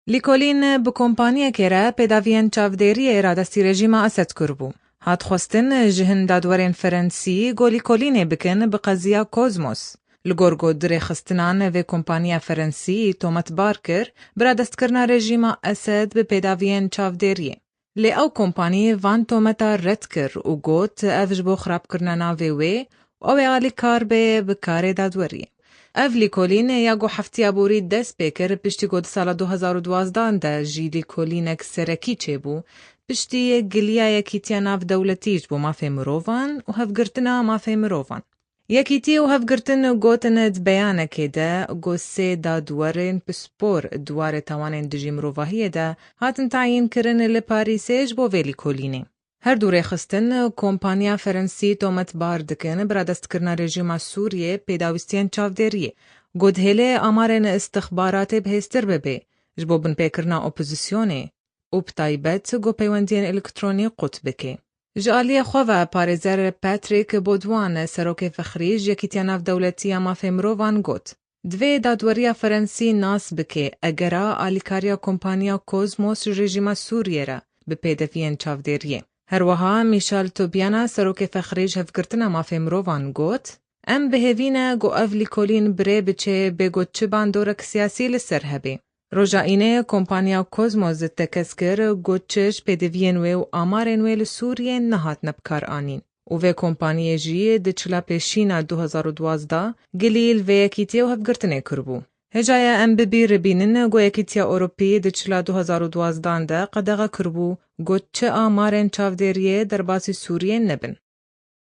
لیکولین به کمپانیه که پداوین چاودێریە ئێرادەستی رێژیمە ئەسەد کردبوو. هاتخواستن جهن دادوەرێن فەرەنسی گۆلیکۆلینێ بکن بە قەزیا کۆزمۆس. لگۆرگۆ درێخستنان وێ کۆمپانیا فەرەنسی تۆمەتبار کرد برا دەستکردنا رێژیمە ئەسەد بە پێداویên چاودێریە. لێ ئەو کۆمپانی وان تۆمەتا ڕەت کرد و گوت ئەڤش بۆ خراپکردنا ناوێ وێ و ئەوێ عالی کار بێ بکارێ دادوەریە. ئەڤ لیکۆلین یاگۆ حەفتیا بووری دەست پێ کرد پشتی گۆ ساڵە 2012دا ژی لیکۆلینێک سەرەکی چێبوو پشتی گلیایەکیتیا ناو دەولەتیش بۆ مافێ مرۆڤان و هەفگرتنا مافێ مرۆڤان. یەکیتی و هەفگرتن گۆتنت بەیانەکێدا گۆ سێ دادوەرên پسپۆر دوارێ تاوانên dijî mirovahiyê de hatin tayînkirin li Parîsêj bo vê lîkolînê. Her du rêxistin kompanya Ferensî tometbar dikin bira destkirina rejîma Sûriyê pêdawîstiyên çavdêriyê. Godhêlê amarên istixbaratê bihêztir bibe ji bo binpêkirina opozisyonê û bi taybet got peywendiyên elektrînî qut bike. Ji aliyê xwe ve parêzer Patrick Baudouin serokê fexrî ji yekîtiya navdewletiya mafê mirovan got. Divê dadweriya Ferensî nas bike egera alîkariya kompanya Kozmos ji rejîma Sûriyê re bi pêdeviyên çavdêriyê. Herwiha Michel Tobiana serokê fexrî ji hevgirtina mafê mirovan got, em bihêvîne got ev lîkolîn birê biçe bêgot çi bandorek siyasî li ser hebe. Rojayînê kompanya Kozmos tekez kir got çi ji pêdeviyên wê û amarên wê li Sûriyê nehatine bikaranîn. û vê kompaniyê jî di çila pêşîna 2012 gilî li vê yekîtiyê û hevgirtinê kirbû. Hêjaya em bibînin got Yekîtiya Ewropî di çila 2012 de qedexa kirbû got çi amarên çavdêriyê derbasî Sûriyê nebin.